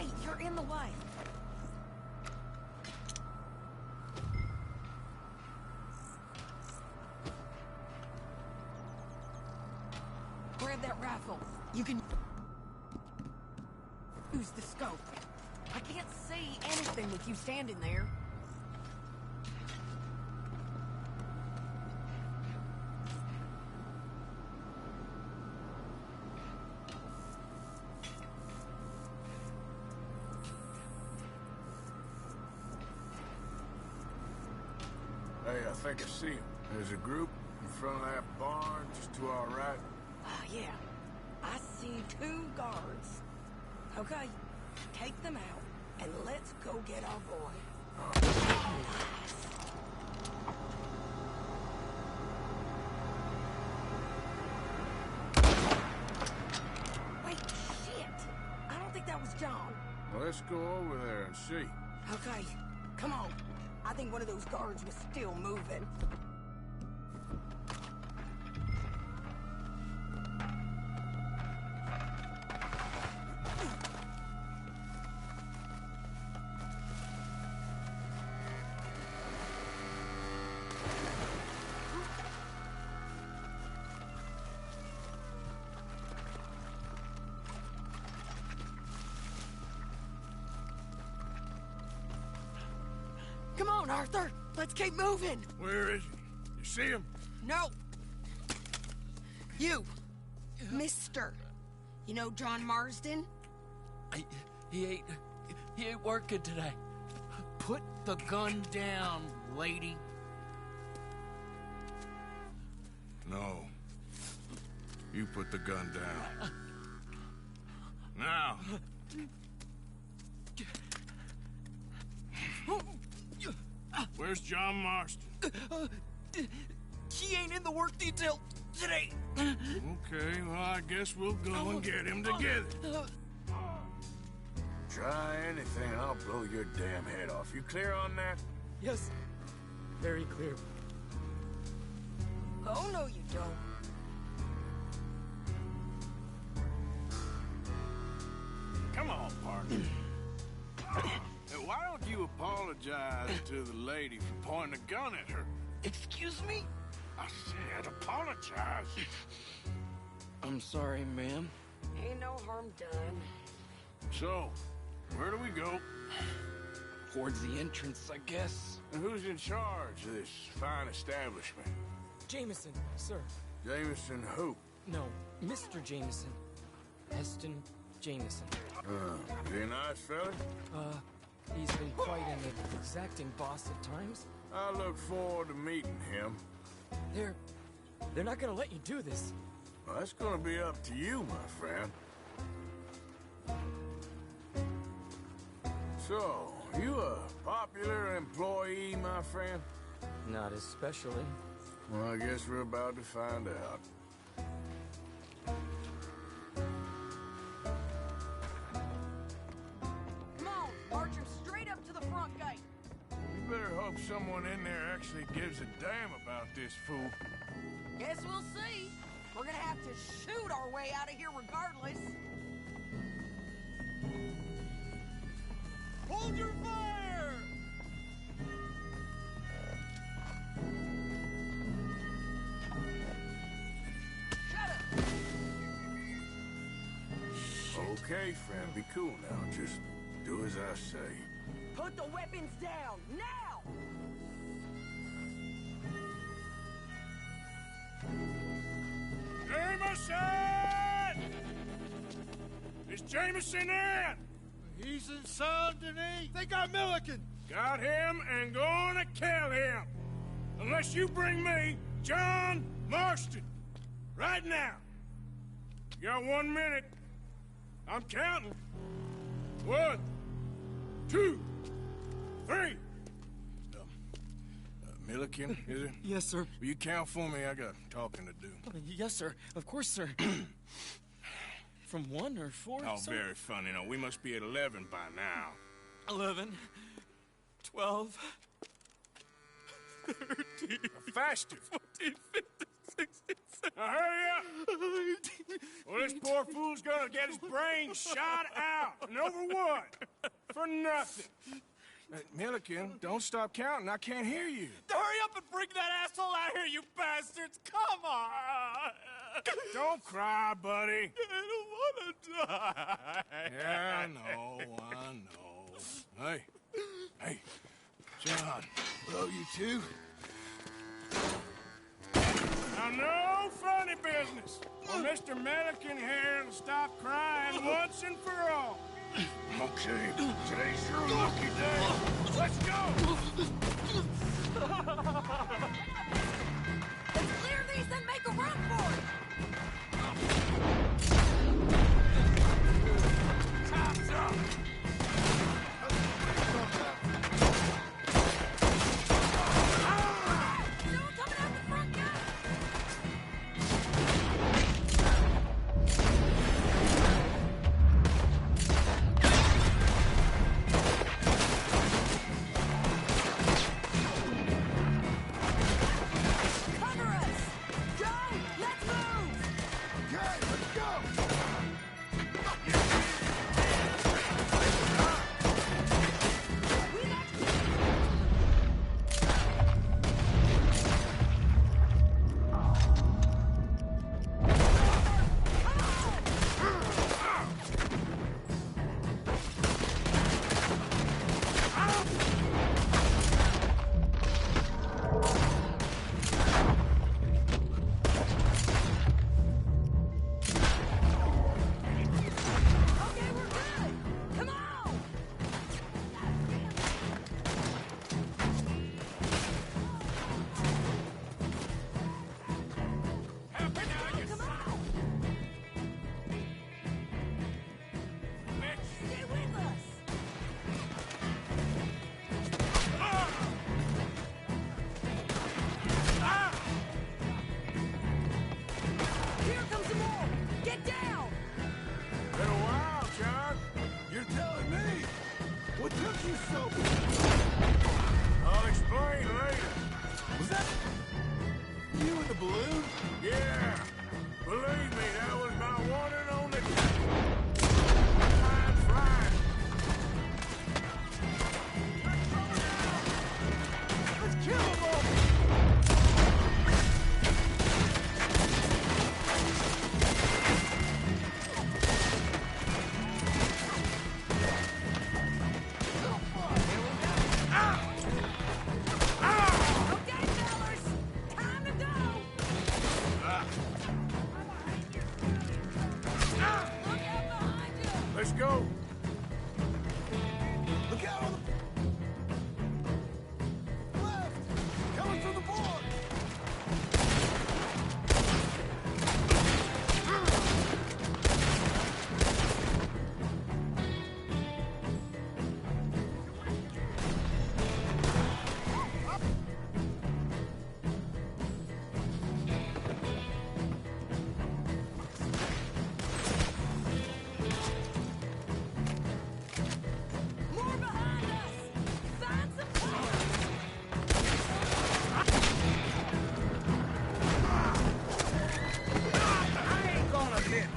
Hey, you're in the way. Grab that rifle. You can use the scope. I can't see anything with you standing there. Hey, I think I see him. There's a group in front of that barn, just to our right. Yeah. I see 2 guards. Okay, take them out, and let's go get our boy. Wait, shit! I don't think that was John. Well, let's go over there and see. Okay, come on. I think one of those guards was still moving. Come on, Arthur. Let's keep moving. Where is he? You see him? No. You. Mister. You know John Marsden? He ain't working today. Put the gun down, lady. No. You put the gun down. Now. Where's John Marston? He ain't in the work detail today. Okay, well, I guess we'll go and get him together. Try anything, I'll blow your damn head off. You clear on that? Yes, very clear. Oh, no, you don't. Come on, partner. Hey, why don't you apologize to the lady for pointing a gun at her? Excuse me? I said apologize. I'm sorry, ma'am. Ain't no harm done. So, where do we go? Towards the entrance, I guess. And who's in charge of this fine establishment? Jameson, sir. Jameson who? No, Mr. Jameson. Heston Jameson. Is he a nice fella? He's been quite an exacting boss at times. I look forward to meeting him. They're not gonna let you do this. Well, that's gonna be up to you, my friend. So, you a popular employee, my friend? Not especially. Well, I guess we're about to find out. Come on, march him straight up to the front gate. You better hope someone in there actually gives a damn about this fool. Guess we'll see. We're gonna have to shoot our way out of here regardless. Hold your fire! Shut up! Okay, friend, be cool now. Just do as I say. Put the weapons down, now! Jameson! Is Jameson in? He's in Saint-Denis. They got Milliken. Got him and gonna kill him. Unless you bring me John Marston. Right now. You got 1 minute. I'm counting. 1, 2, 3. Milliken, is it? Yes, sir. Will you count for me? I got talking to do. Yes, sir. Of course, sir. From 1 or 4? Oh, sir? very funny. No, we must be at 11 by now. 11, 12, 13, Faster. 14, 15, Now hurry up! Well, this poor fool's gonna get his brains shot out. And over what? For nothing. Milliken, don't stop counting. I can't hear you. Hurry up and bring that asshole out here, you bastards! Come on! Don't cry, buddy. I don't want to die. Yeah, I know. Hey, John. Hello, you two. Now, no funny business. Well, Mr. Milliken here will stop crying once and for all. Okay, today's your lucky day. Let's go! Let's clear these and make a run for it! Time's up! Someone coming out the front gate! Cover us! Go! Let's move! Okay, let's go! We got okay, we're good! Come on! Come on! Stay with us! Here comes some more! Get down! Been a while, John. You're telling me? What took you so... I'll explain later. Was that... you in the balloon? Yeah. Believe me, that was my one and only... Time's right. Let's kill them all! Okay, fellas! Time to go! Look out behind you! Let's go. Look out on the... left! Coming from the board! More behind us! Find some cover! I ain't gonna miss.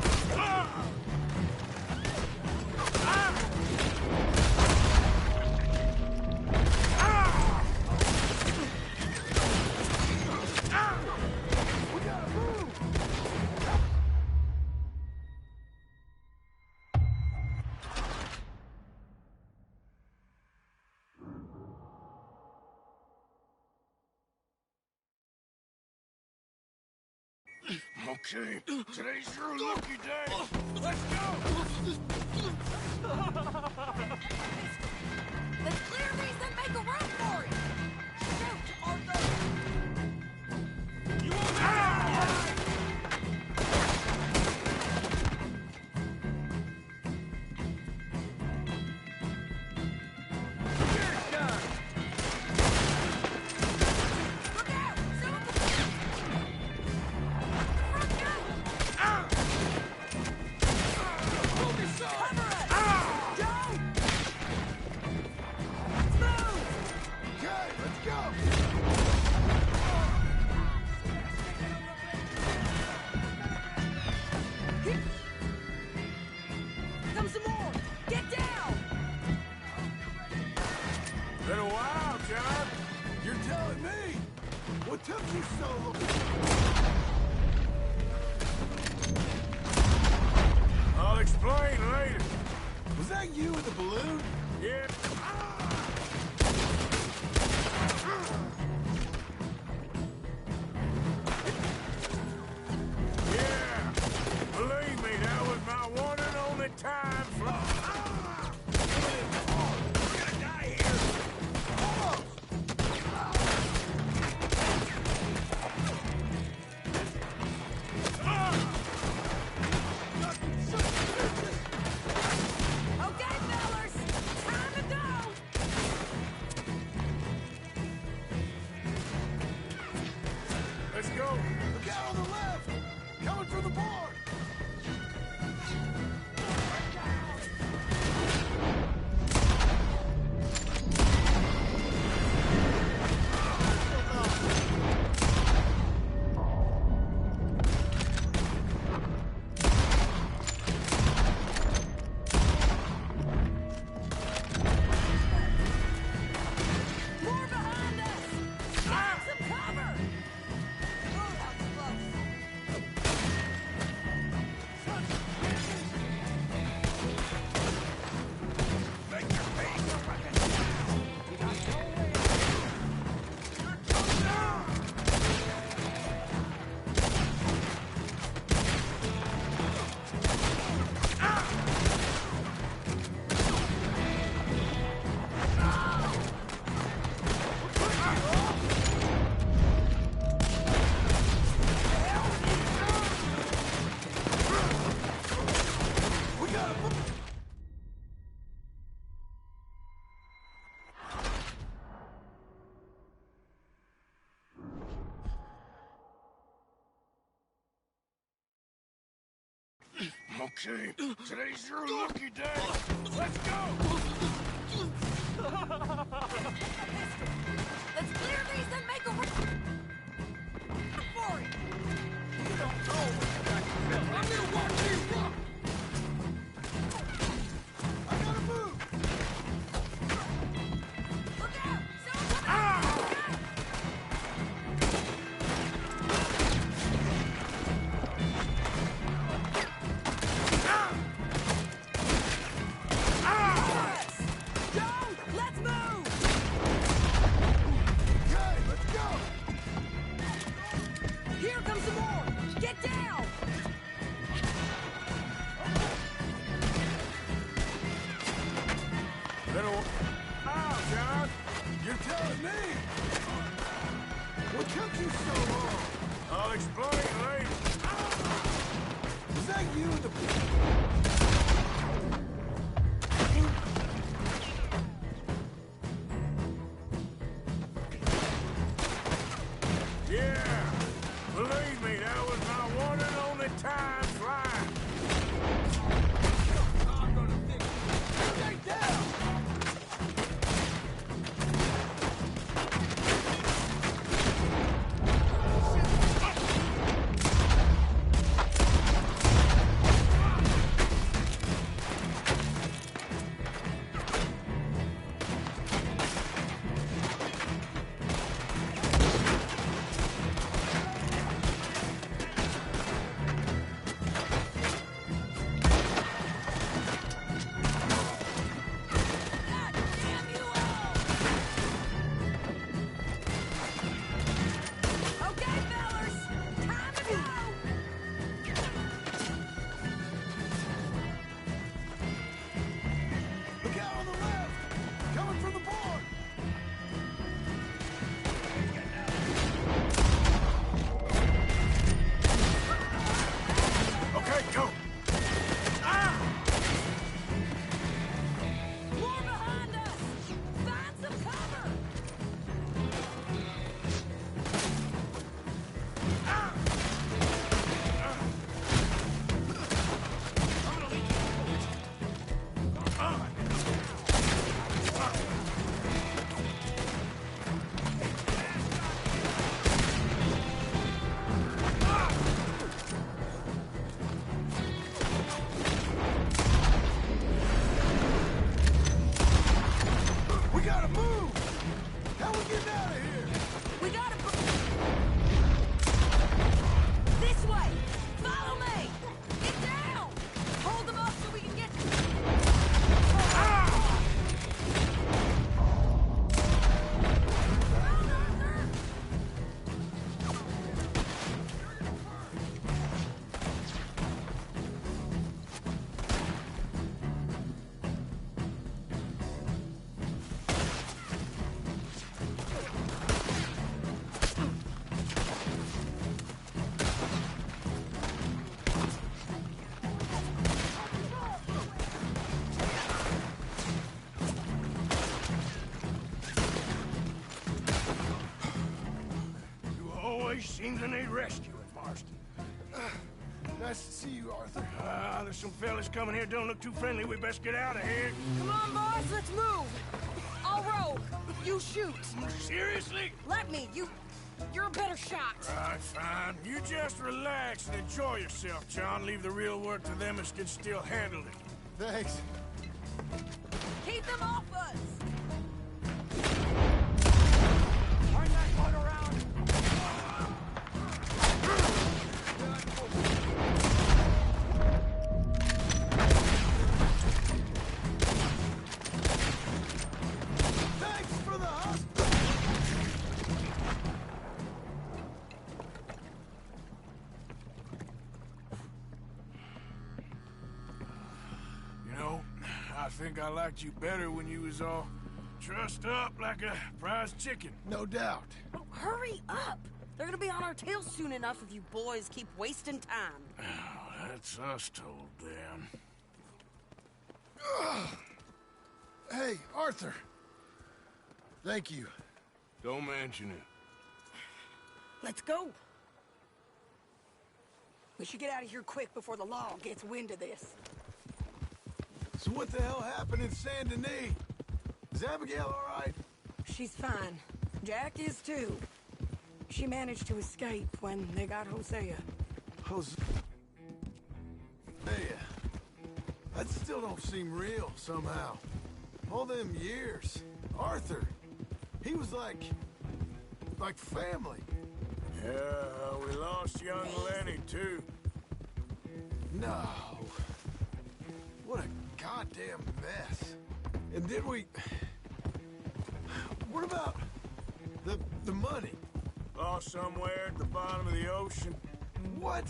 We gotta move! Okay, today's your lucky day. Let's go. Let's clear these and make a run for it! Shoot, Arthur! You won't Look out! Someone... Front gate! Pull me, son! Been a while, John. You're telling me? What took you so long? I'll explain later. Was that you with the balloon? Yeah. Yeah. Believe me, that was my one and only time fly. We're gonna die here! Almost! Okay, fellas, time to go. Let's go. Look out on the left! Coming from the barn! More behind us. Find some cover. Oh, that was close. Make your face a fucking sound! You got no way out. You're coming down! We gotta move! Okay, today's your lucky day. Let's go. Let's clear these and make a run for it. You don't know what you got yourself. I'm gonna watch you rock! I gotta move! Look out! Someone coming! Look out! Go! Let's move! Okay, let's go! Here comes some more! Get down! Little. Oh, John. You're telling me? What took you so long? I'll explain later. Was that you with the... Yeah. Believe me, that was my one and only time flying. I'm gonna fix it. Stay down! Seems I need rescuing, Marston. Nice to see you, Arthur. There's some fellas coming here. Don't look too friendly. We best get out of here. Come on, boys, let's move. I'll row. You shoot. Seriously? Let me. You're a better shot. Right, fine. You just relax and enjoy yourself, John. Leave the real work to them as can still handle it. Thanks. Keep them off us. Turn that boat around. Thanks for the hospital. You know, I think I liked you better when you was all trussed up like a prize chicken. No doubt. Oh, hurry up. They're gonna be on our tails soon enough if you boys keep wasting time. Oh, that's us told them. Hey, Arthur. Thank you. Don't mention it. Let's go. We should get out of here quick before the law gets wind of this. So what the hell happened in Saint Denis? Is Abigail all right? She's fine. Jack is too. She managed to escape when they got Hosea. Hosea. That still don't seem real, somehow. All them years. Arthur. He was like family. Yeah, we lost young Lenny, too. No. What a goddamn mess. And then what about the money? Lost somewhere at the bottom of the ocean. What?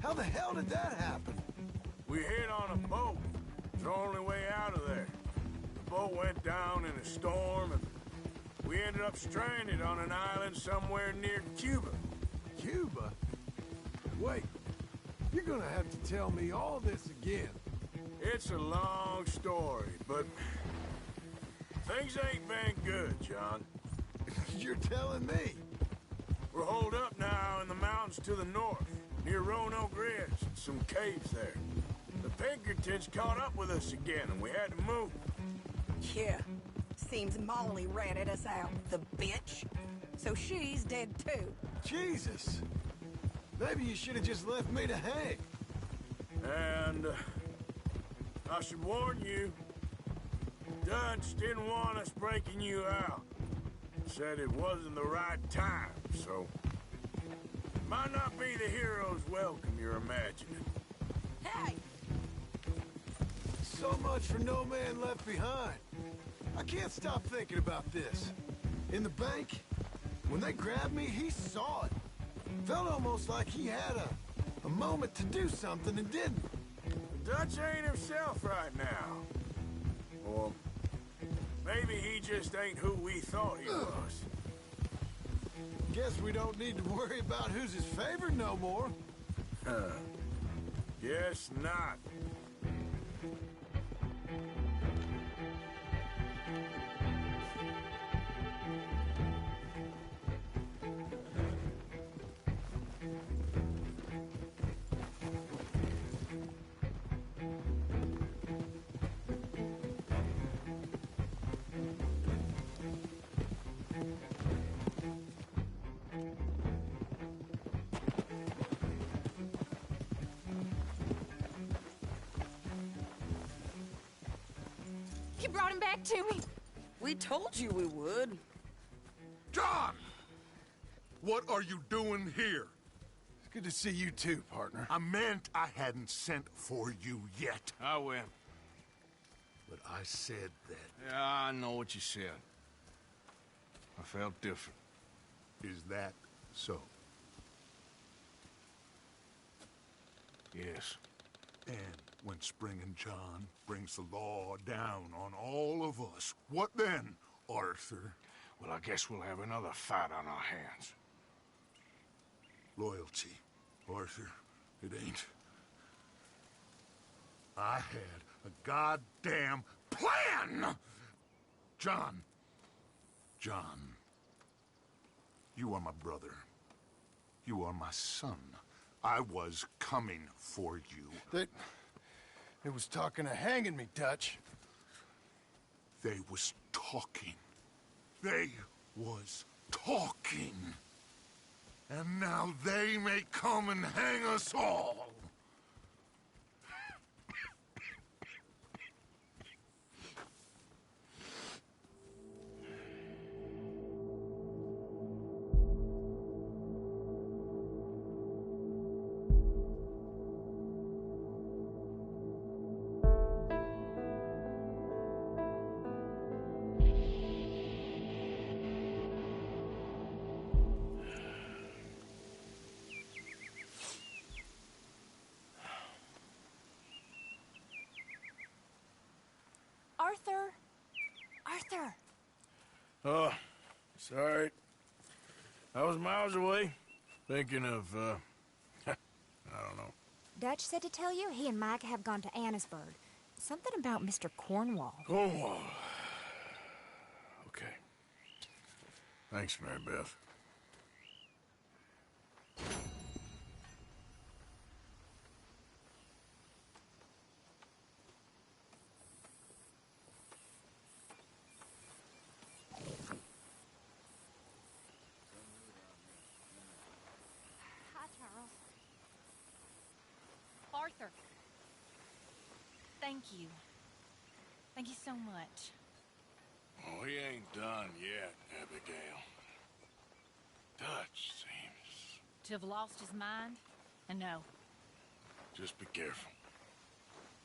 How the hell did that happen? We hit on a boat. It's the only way out of there. The boat went down in a storm, and we ended up stranded on an island somewhere near Cuba. Cuba? Wait, you're gonna have to tell me all this again. It's a long story, but things ain't been good, John. You're telling me? We're holed up now in the mountains to the north, near Roanoke Ridge, some caves there. The Pinkertons caught up with us again, and we had to move. Yeah. Seems Molly ratted us out, the bitch. So she's dead too. Jesus. Maybe you should have just left me to hang. And I should warn you, Dutch didn't want us breaking you out. Said it wasn't the right time, so might not be the hero's welcome you're imagining. Hey! So much for no man left behind. I can't stop thinking about this. In the bank, when they grabbed me, he saw it. Felt almost like he had a moment to do something and didn't. Dutch ain't himself right now. Or maybe he just ain't who we thought he was. Guess we don't need to worry about who's his favorite no more. Guess not. You brought him back to me. We told you we would. John! What are you doing here? It's good to see you too, partner. I meant I hadn't sent for you yet. I win. But I said that. Yeah, I know what you said. I felt different. Is that so? Yes. And when Spring and John brings the law down on all of us, what then, Arthur? Well, I guess we'll have another fight on our hands. Loyalty, Arthur, it ain't. I had a goddamn plan! John, you are my brother. You are my son. I was coming for you. They was talking of hanging me, Dutch. They was talking. They was talking. And now they may come and hang us all. Arthur! Arthur! Oh, sorry. I was miles away, thinking of, I don't know. Dutch said to tell you he and Mike have gone to Annisburg. Something about Mr. Cornwall. Cornwall. Okay. Thanks, Mary Beth. Hi, Charles. Arthur. Thank you. Thank you so much. Oh, he ain't done yet, Abigail. Dutch seems... To have lost his mind? And no, Just be careful.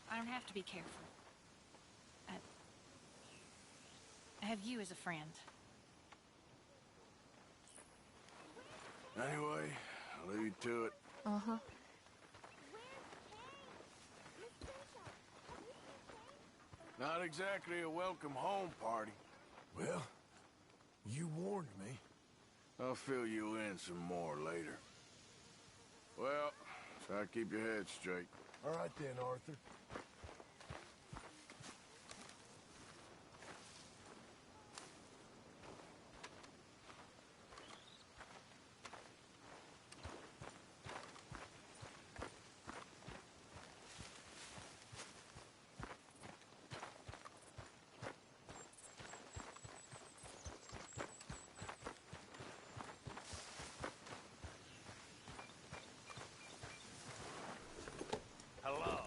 I don't have to be careful. I have you as a friend. Anyway, I'll leave you to it. Uh-huh. Not exactly a welcome home party. Well, you warned me. I'll fill you in some more later. Well, try to keep your head straight. All right then, Arthur. Hello.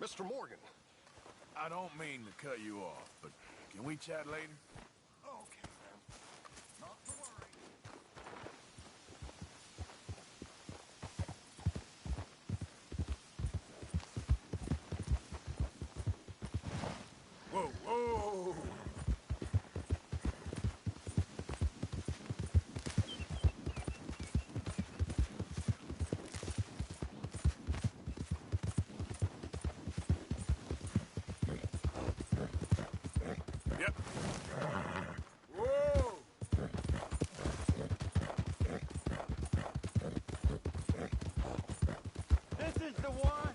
Mr. Morgan. I don't mean to cut you off, but can we chat later? Okay, man. Not to worry. Whoa, whoa! Yep. Whoa! This is the one.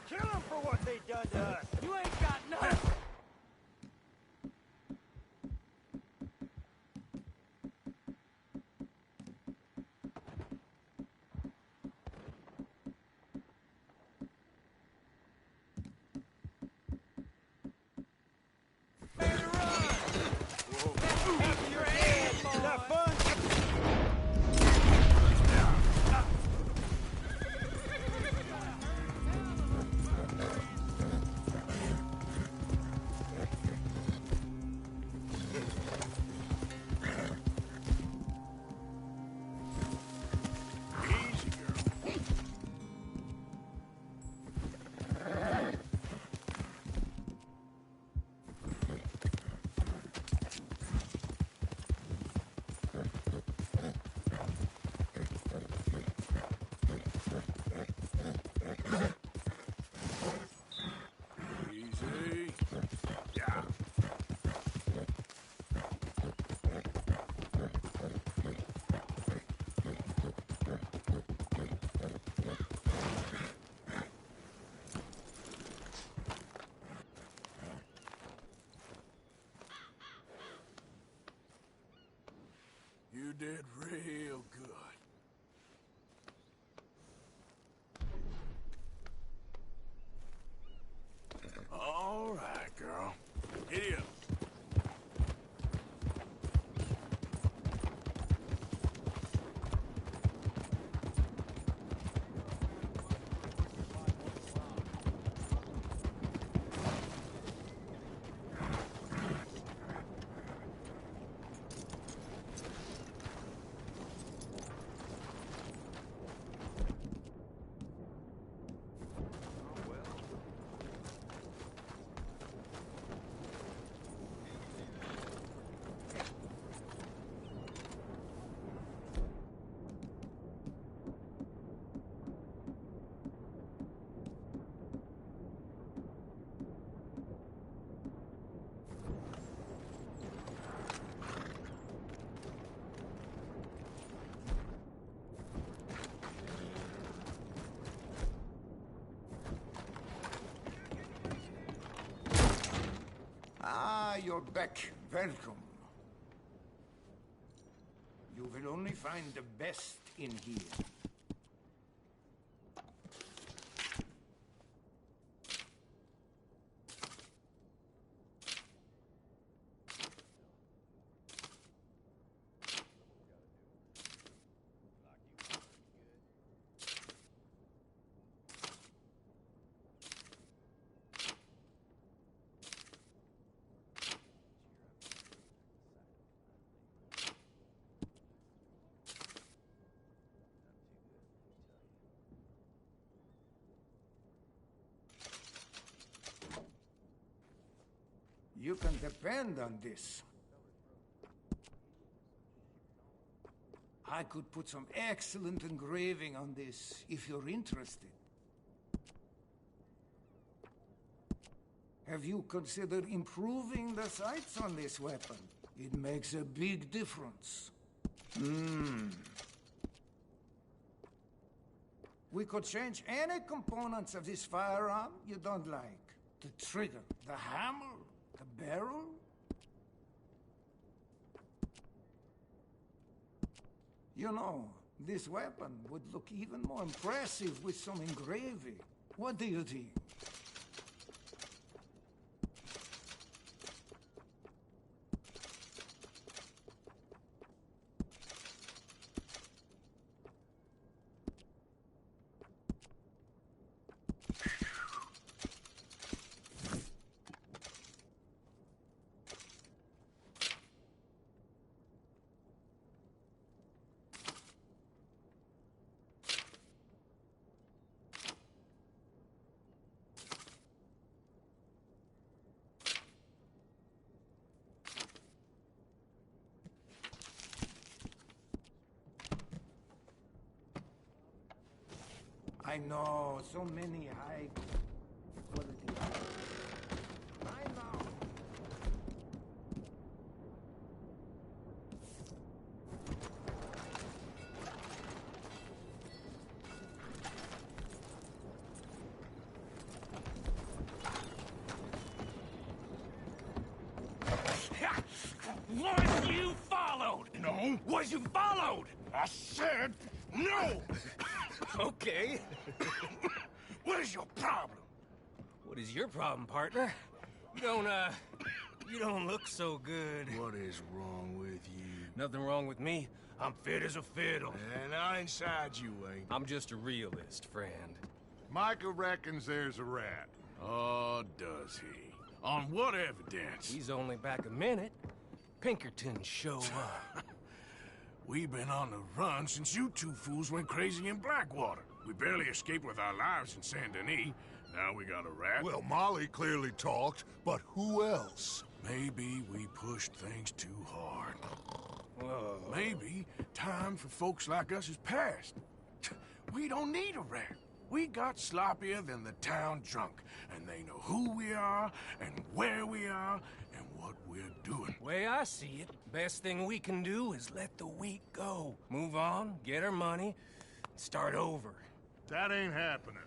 Kill them for what they done to us. You ain't got nothing. Your head, boy. Is that fun? did real good. All right, girl. Giddy up. Ah, you're back. Welcome. You will only find the best in here. You can depend on this. I could put some excellent engraving on this if you're interested. Have you considered improving the sights on this weapon? It makes a big difference. We could change any components of this firearm you don't like. The trigger, the hammer, the barrel. You know, this weapon would look even more impressive with some engraving. What do you think? I know, so many high quality. I know. Was you followed? No. Was you followed? I said no. Okay. What is your problem? What is your problem, partner? You don't look so good. What is wrong with you? Nothing wrong with me. I'm fit as a fiddle. And I inside you ain't. I'm just a realist, friend. Micah reckons there's a rat. Oh, does he? On what evidence? He's only back a minute. Pinkerton show up. We've been on the run since you two fools went crazy in Blackwater. We barely escaped with our lives in Saint Denis. Now we got a rat. Well, Molly clearly talked, but who else? Maybe we pushed things too hard. Whoa. Maybe time for folks like us is past. We don't need a rat. We got sloppier than the town drunk, and they know who we are, and where we are, and what we're doing. Way I see it, best thing we can do is let the week go. Move on, get our money, start over. That ain't happening.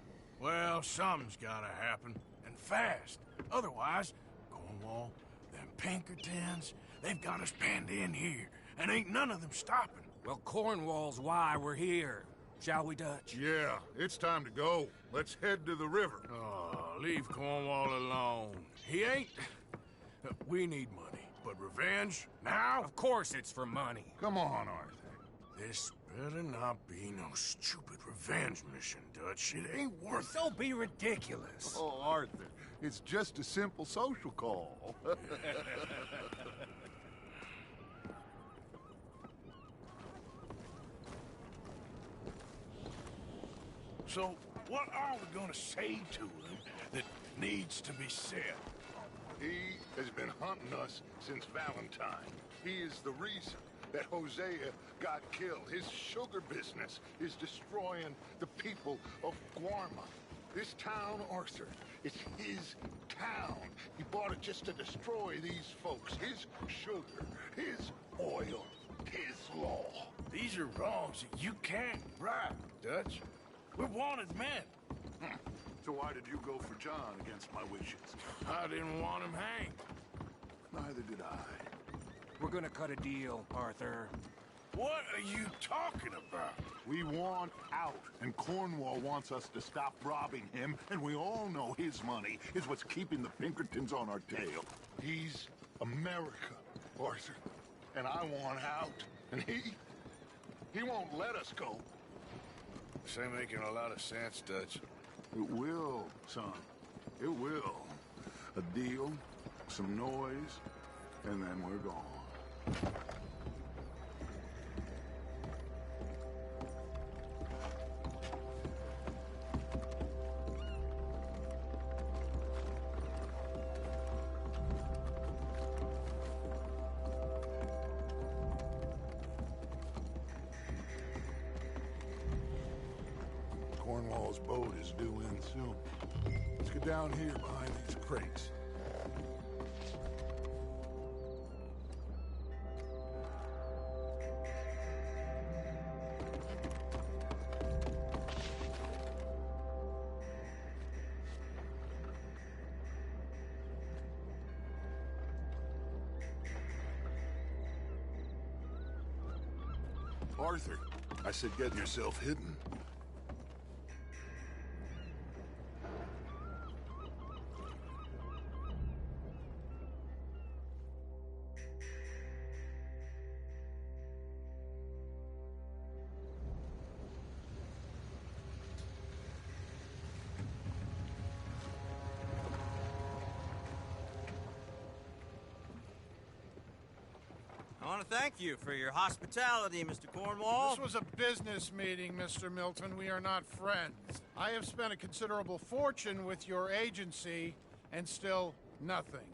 Well, something's gotta happen, and fast. Otherwise, Cornwall, them Pinkertons, they've got us penned in here, and ain't none of them stopping. Well, Cornwall's why we're here. Shall we, Dutch? Yeah, it's time to go. Let's head to the river. Oh, leave Cornwall alone. He ain't... We need money, but revenge? Now? Of course it's for money. Come on, Arthur. This better not be no stupid revenge mission, Dutch. It ain't worth it. Don't be ridiculous. Oh, Arthur, it's just a simple social call. So, what are we gonna say to him that needs to be said? He has been hunting us since Valentine. He is the reason that Hosea got killed. His sugar business is destroying the people of Guarma. This town, Arthur, it's his town. He bought it just to destroy these folks. His sugar, his oil, his law. These are wrongs that you can't right, Dutch. We're wanted men. So why did you go for John against my wishes? I didn't want him hanged. Neither did I. We're gonna cut a deal, Arthur. What are you talking about? We want out, and Cornwall wants us to stop robbing him, and we all know his money is what's keeping the Pinkertons on our tail. He's America, Arthur, and I want out, and he won't let us go. This ain't making a lot of sense, Dutch. It will, son. It will. A deal, some noise, and then we're gone. Cornwall's boat is due in soon. Let's get down here behind these crates. Arthur, I said get yourself hidden. I want to thank you for your hospitality, Mr. Cornwall. This was a business meeting, Mr. Milton. We are not friends. I have spent a considerable fortune with your agency, and still nothing.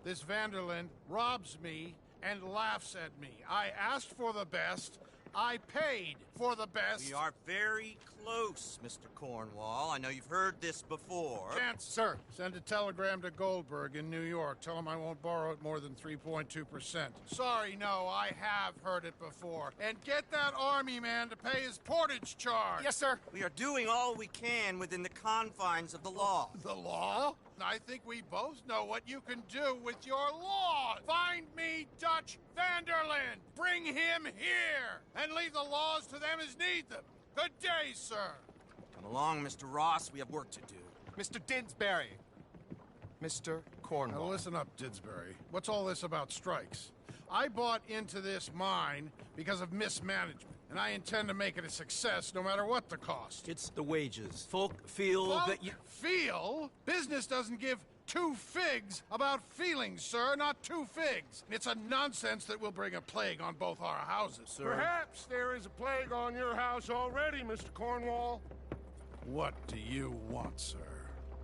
This Vanderlyn robs me and laughs at me. I asked for the best. I paid for the best. We are very close, Mr. Cornwall. I know you've heard this before. Chance, sir. Send a telegram to Goldberg in New York. Tell him I won't borrow it more than 3.2%. Sorry, no, I have heard it before. And get that army man to pay his portage charge. Yes, sir. We are doing all we can within the confines of the law. The law? I think we both know what you can do with your law. Find me Dutch Vanderlyn. Bring him here. And leave the laws to them as need them. Good day, sir. Come along, Mr. Ross. We have work to do. Mr. Didsbury. Mr. Cornwall. Now listen up, Didsbury. What's all this about strikes? I bought into this mine because of mismanagement, and I intend to make it a success no matter what the cost. It's the wages. Folk feel that you... Feel? Business doesn't give two figs about feelings, sir, not two figs. It's a nonsense that will bring a plague on both our houses, sir. Perhaps there is a plague on your house already, Mr. Cornwall. What do you want, sir?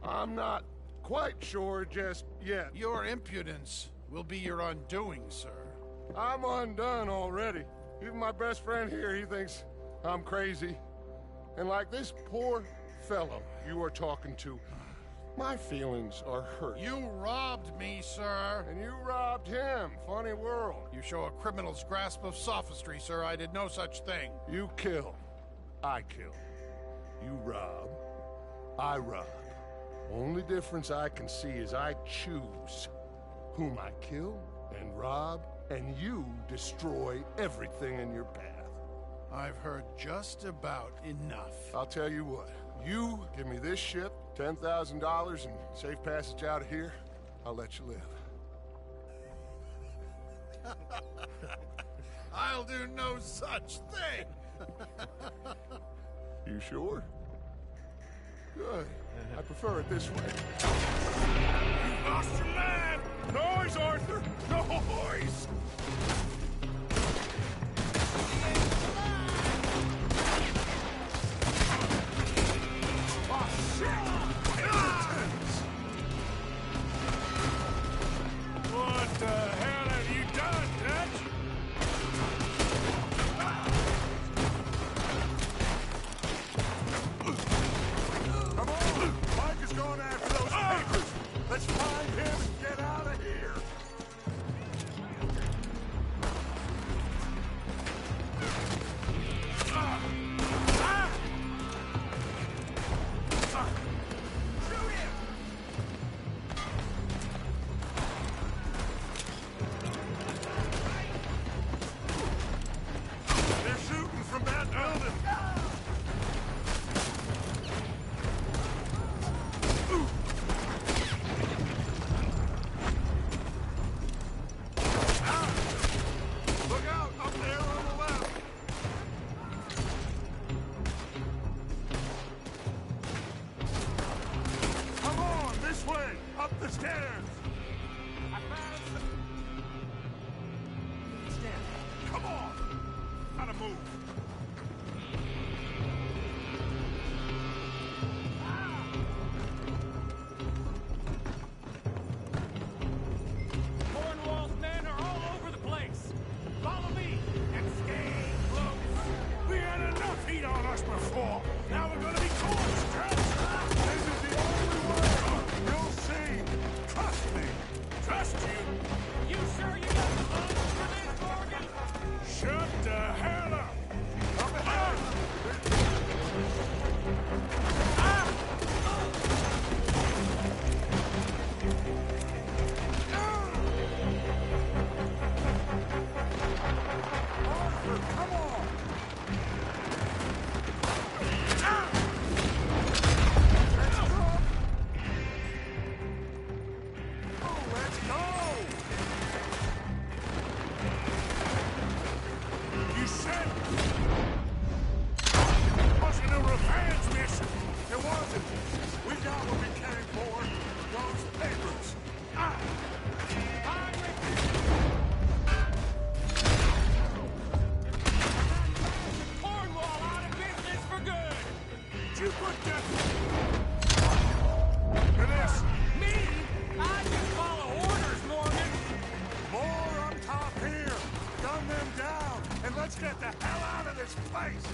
I'm not quite sure just yet. Your impudence will be your undoing, sir. I'm undone already. Even my best friend here, he thinks I'm crazy. And like this poor fellow you are talking to, my feelings are hurt. You robbed me, sir. And you robbed him. Funny world. You show a criminal's grasp of sophistry, sir. I did no such thing. You kill. I kill. You rob. I rob. Only difference I can see is I choose whom I kill and rob, and you destroy everything in your path. I've heard just about enough. I'll tell you what. You give me this ship, $10,000, and safe passage out of here, I'll let you live. I'll do no such thing! You sure? Good. I prefer it this way. You lost your mind! Noise, Arthur! Noise! What the hell have you done, Dutch? Come on! Mike is going after those papers! Let's find him and get out of here! They're shooting from that building! Look out! Up there on the left! Come on! This way! Up the stairs! Come on! Gotta move! Cornwall's men are all over the place. Follow me and stay close. We had enough heat on us before. Now we're gonna be torched, Dutch. This is the only way! You'll see! Trust me! Trust you? You sure you got the funds for this, Morgan? Shut the hell up! Up ahead! Arthur, come on! Let's go! Oh, let's go! You said it wasn't a revenge mission. It wasn't. We got what we came for. Those papers. Cornwall out of business for good. Did you put that to this? Me? I just follow orders, Morgan. More up top here. Gun them down, and let's get the hell out of this place.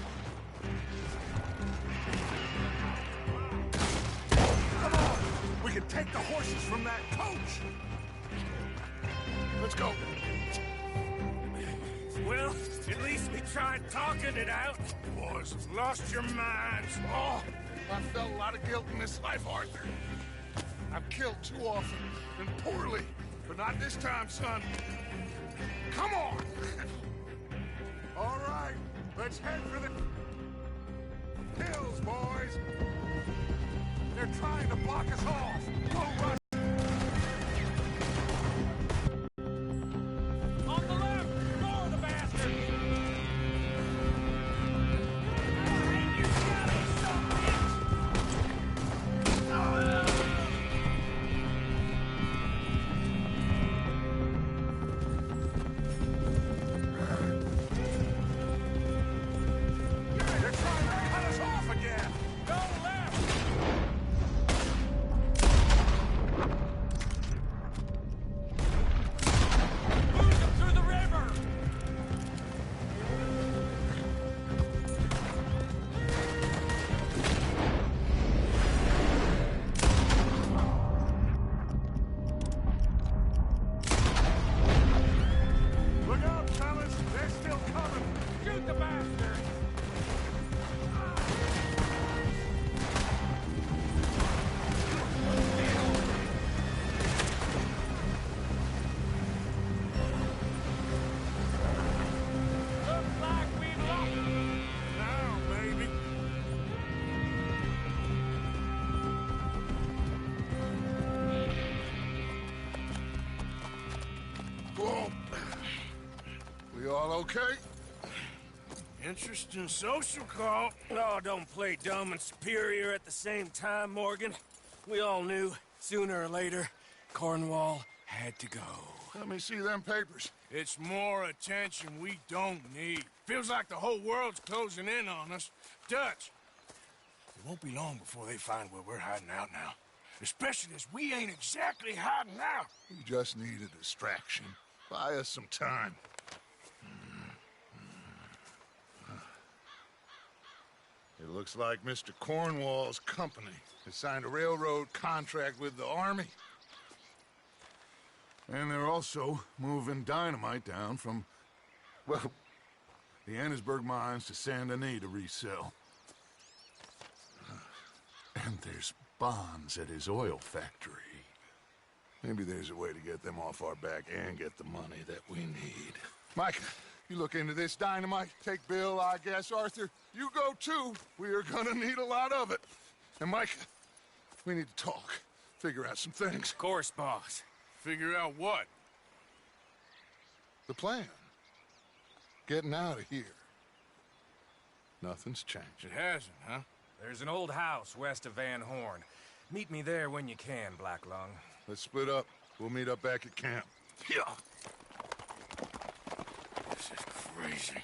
Come on. We can take the horses from that coach. Let's go. Well, at least we tried talking it out. Boys, lost your minds. Oh, I felt a lot of guilt in this life, Arthur. I've killed too often, and poorly. But not this time, son. Come on! All right, let's head for the hills, boys. They're trying to block us off. Go rush. On the left, ignore the bastards. You got it, son of a They're trying to cut us off again. Go left. Okay. Interesting social call. Oh, don't play dumb and superior at the same time, Morgan. We all knew, sooner or later, Cornwall had to go. Let me see them papers. It's more attention we don't need. Feels like the whole world's closing in on us. Dutch, it won't be long before they find where we're hiding out now. Especially as we ain't exactly hiding out. We just need a distraction. Buy us some time. It looks like Mr. Cornwall's company has signed a railroad contract with the Army. And they're also moving dynamite down from, well, the Annesburg mines to Saint Denis to resell. And there's bonds at his oil factory. Maybe there's a way to get them off our back and get the money that we need. Mike, you look into this dynamite. Take Bill, I guess. Arthur, you go too. We are gonna need a lot of it. And Mike, we need to talk. Figure out some things. Of course, boss. Figure out what? The plan. Getting out of here. Nothing's changed. It hasn't, huh? There's an old house west of Van Horn. Meet me there when you can, Blacklung. Let's split up. We'll meet up back at camp. Yeah. This is crazy.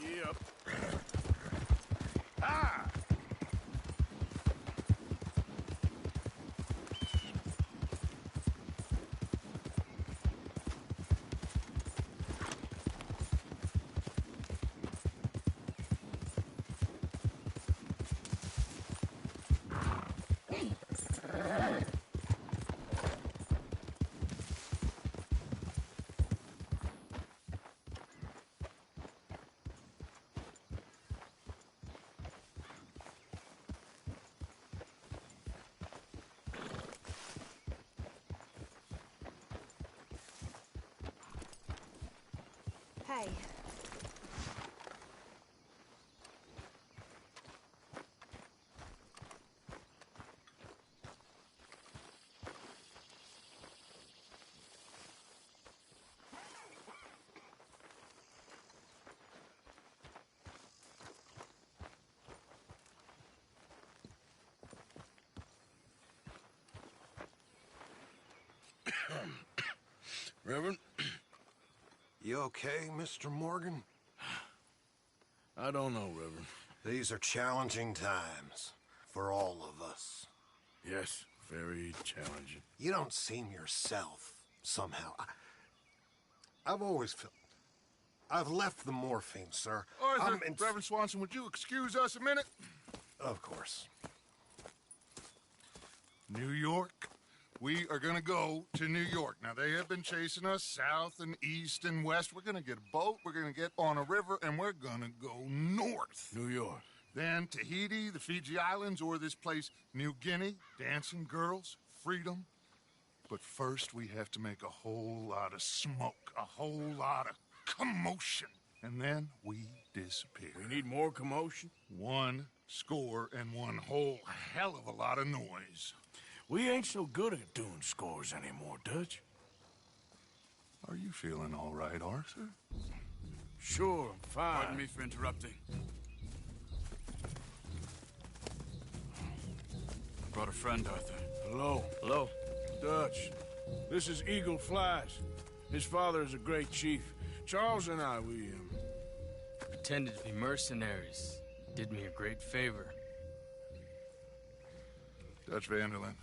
Yep. Ah! Hey. Reverend? You okay, Mr. Morgan? I don't know, Reverend. These are challenging times for all of us. Yes, very challenging. You don't seem yourself, somehow. I've always felt... I've left the morphine, sir. Arthur, Reverend Swanson, would you excuse us a minute? Of course. New York. We are gonna go to New York. Now, they have been chasing us south and east and west. We're gonna get a boat, we're gonna get on a river, and we're gonna go north. New York. Then Tahiti, the Fiji Islands, or this place, New Guinea, dancing girls, freedom. But first, we have to make a whole lot of smoke, a whole lot of commotion. And then we disappear. We need more commotion? 1 score and 1 whole hell of a lot of noise. We ain't so good at doing scores anymore, Dutch. Are you feeling all right, Arthur? Sure, I'm fine. Pardon me for interrupting. I brought a friend, Arthur. Hello. Hello. Dutch. This is Eagle Flies. His father is a great chief. Charles and I, we pretended to be mercenaries. Did me a great favor. Dutch Vanderlyn,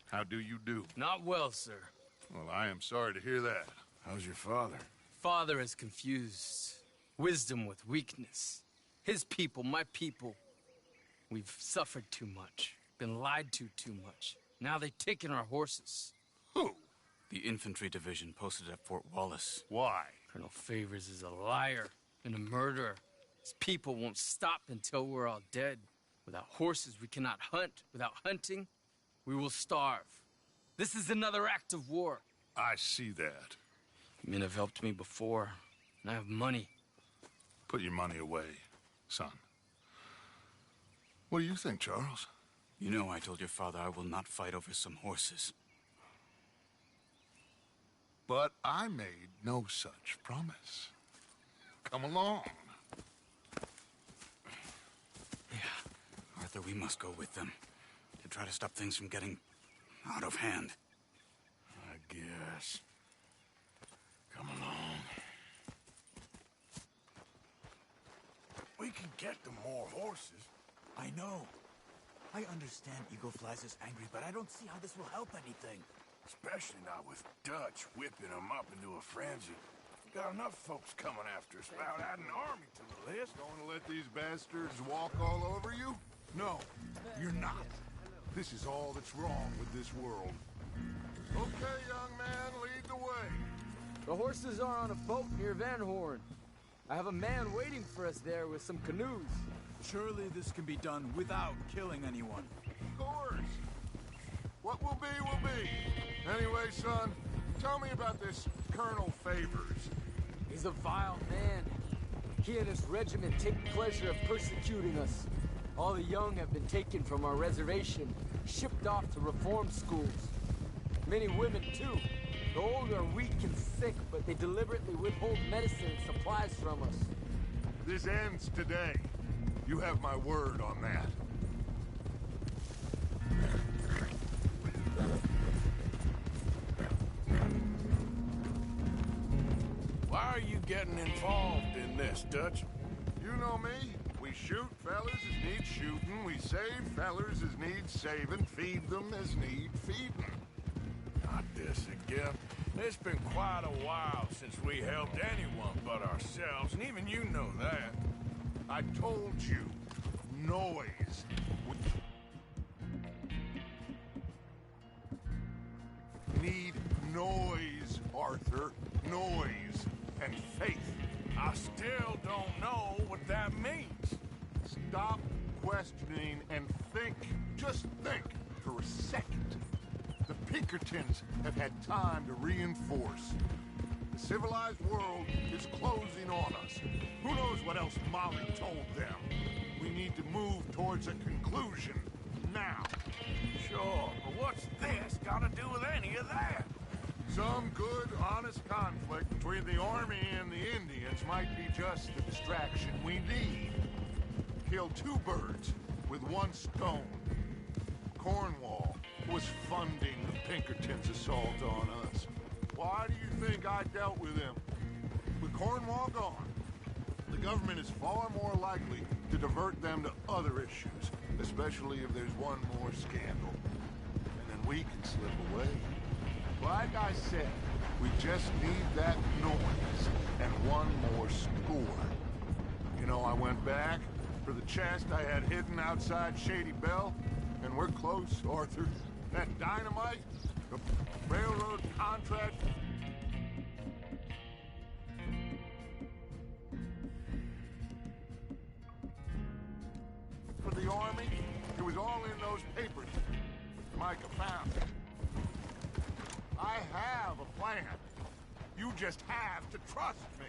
how do you do? Not well, sir. Well, I am sorry to hear that. How's your father? Father has confused wisdom with weakness. His people, my people. We've suffered too much. Been lied to too much. Now they've taken our horses. Who? The infantry division posted at Fort Wallace. Why? Colonel Favors is a liar and a murderer. His people won't stop until we're all dead. Without horses, we cannot hunt. Without hunting, we will starve. This is another act of war. I see that. Men have helped me before, and I have money. Put your money away, son. What do you think, Charles? You know I told your father I will not fight over some horses. But I made no such promise. Come along. Yeah, Arthur, we must go with them to try to stop things from getting out of hand. I guess. Come along. We can get them more horses. I know. I understand Eagle Flies is angry, but I don't see how this will help anything. Especially not with Dutch whipping them up into a frenzy. Got enough folks coming after us without adding an army to the list. Going to let these bastards walk all over you? No, you're not. This is all that's wrong with this world. Okay, young man, lead the way. The horses are on a boat near Van Horn. I have a man waiting for us there with some canoes. Surely this can be done without killing anyone. Of course. What will be, will be. Anyway, son, tell me about this Colonel Favors. He's a vile man. He and his regiment take pleasure of persecuting us. All the young have been taken from our reservation, shipped off to reform schools. Many women, too. The old are weak and sick, but they deliberately withhold medicine and supplies from us. This ends today. You have my word on that. Why are you getting involved in this, Dutch? You know me. We shoot fellers as need shooting. We save fellers as need saving. Feed them as need feeding. Not this again. It's been quite a while since we helped anyone but ourselves, and even you know that. I told you. Noise. We need noise, Arthur. Noise and faith. I still don't know what that means. Stop questioning and think. Just think for a second. The Pinkertons have had time to reinforce. The civilized world is closing on us. Who knows what else Molly told them? We need to move towards a conclusion now. Sure, but what's this got to do with any of that? Some good, honest conflict between the army and the Indians might be just the distraction we need. Kill two birds with one stone. Cornwall was funding the Pinkertons' assault on us. Why do you think I dealt with him? With Cornwall gone, the government is far more likely to divert them to other issues, especially if there's one more scandal. And then we can slip away. Like I said, we just need that noise and one more score. You know, I went back for the chest I had hidden outside Shady Bell, and we're close, Arthur. That dynamite, the railroad contract. For the army, it was all in those papers Micah found. I have a plan. You just have to trust me.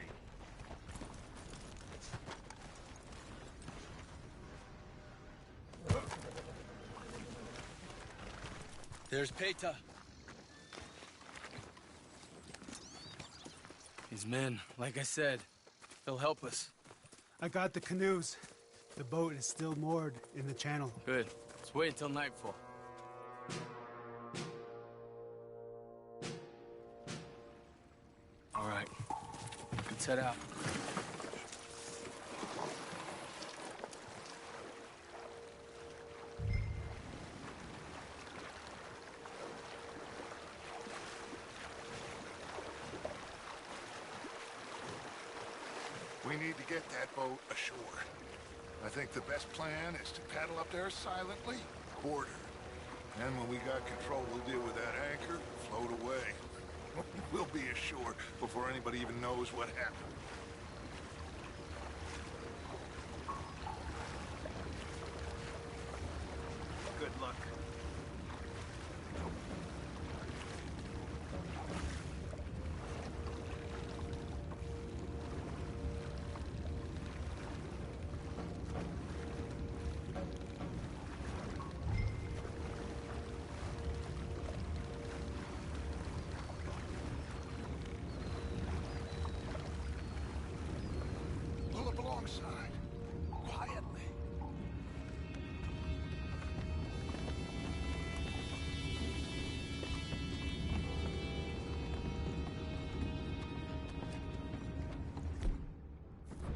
There's Peta. These men, like I said, they'll help us. I got the canoes. The boat is still moored in the channel. Good. Let's wait until nightfall. All right. Let's head out. We need to get that boat ashore. I think the best plan is to paddle up there silently, quarter. And when we got control, we'll deal with that anchor, float away. We'll be ashore before anybody even knows what happened. Good luck. Pull up alongside. Quietly.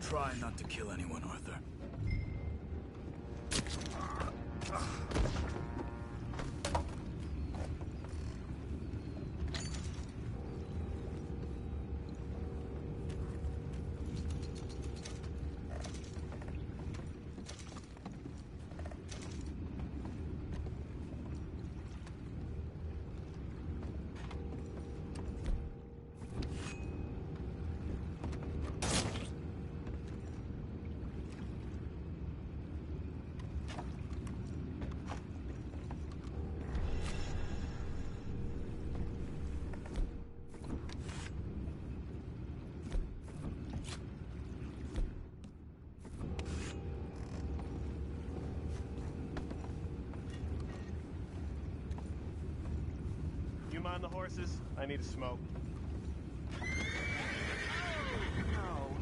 Try not to kill anyone, Arthur. You mind the horses? I need a smoke. No,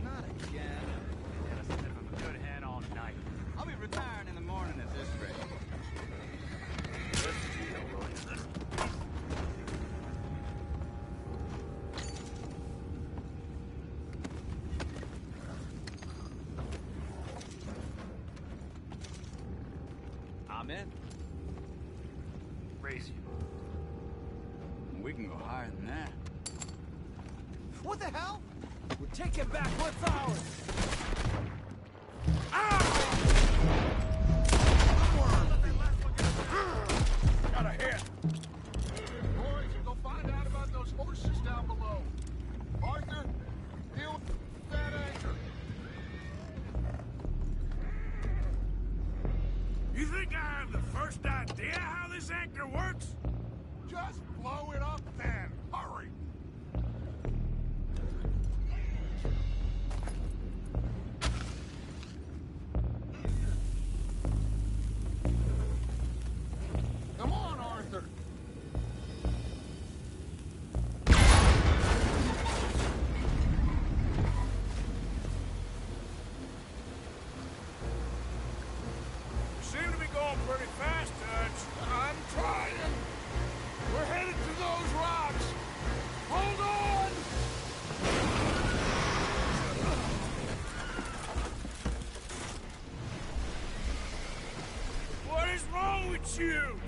not again. Man, I said I'm a good hand all night. I'll be retiring in the morning at this rate. I'm in. Raise you. We can go higher than that. What the hell? We're taking back what's ours! Got a hit. Boys, go find out about those horses down below. Arthur, deal with that anchor. You think I have the first idea how this anchor works? Just blow it up then. Hurry. Come on, Arthur. You seem to be going pretty fast, Dutch. I'm trying. We're headed to those rocks. Hold on! What is wrong with you?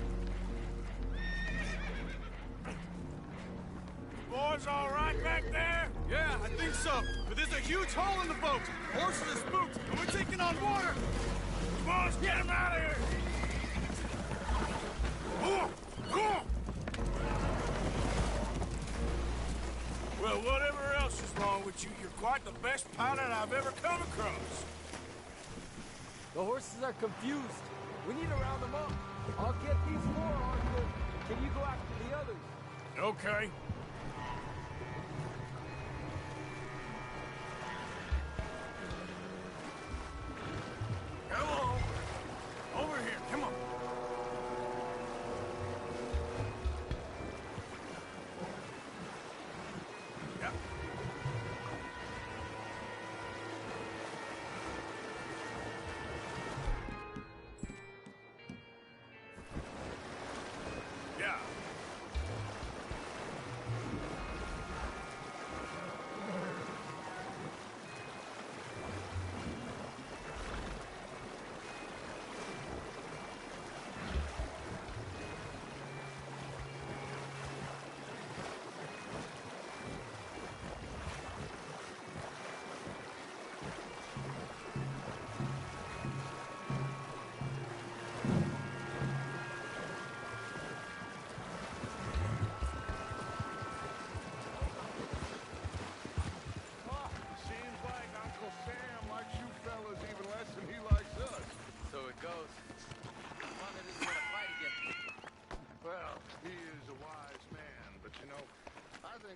Boys all right back there? Yeah, I think so. But there's a huge hole in the boat. Horses are spooked, and we're taking on water. Boys, get him out of here! Well, whatever else is wrong with you, you're quite the best pilot I've ever come across. The horses are confused. We need to round them up. I'll get these four, Arthur. Can you go after the others? Okay. Come on. Over here, come on. Yeah. Yeah.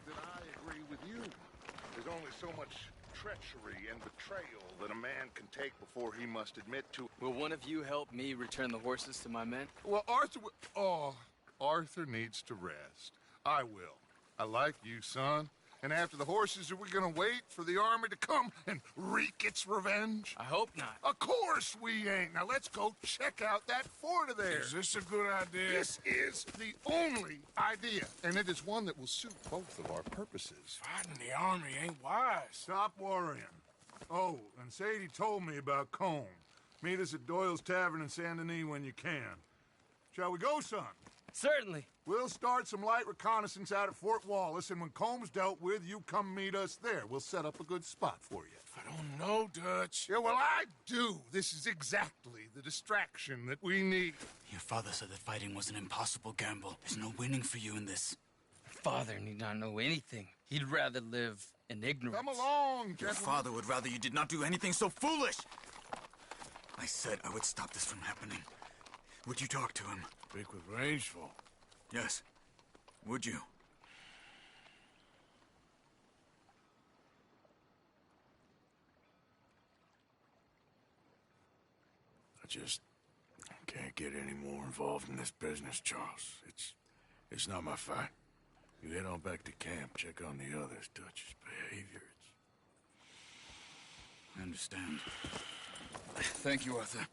that I agree with you. There's only so much treachery and betrayal that a man can take before he must admit to. Will one of you help me return the horses to my men? Well, Arthur needs to rest. I will. I like you, son. And after the horses, are we gonna wait for the army to come and wreak its revenge? I hope not. Of course we ain't. Now let's go check out that fort of theirs. Is this a good idea? This is the only idea, and it is one that will suit both of our purposes. Fighting the army ain't wise. Stop worrying. Oh, and Sadie told me about Combe. Meet us at Doyle's Tavern in Saint Denis when you can. Shall we go, son? Certainly. We'll start some light reconnaissance out at Fort Wallace, and when Comb's dealt with, you come meet us there. We'll set up a good spot for you. I don't know, Dutch. Yeah, well, I do. This is exactly the distraction that we need. Your father said that fighting was an impossible gamble. There's no winning for you in this. Father need not know anything. He'd rather live in ignorance. Come along, gentlemen. Your father would rather you did not do anything so foolish. I said I would stop this from happening. Would you talk to him? Speak with Rangeful. Yes. Would you? I just can't get any more involved in this business, Charles. It's not my fight. You head on back to camp, check on the others, Dutch's behavior. I understand. Thank you, Arthur.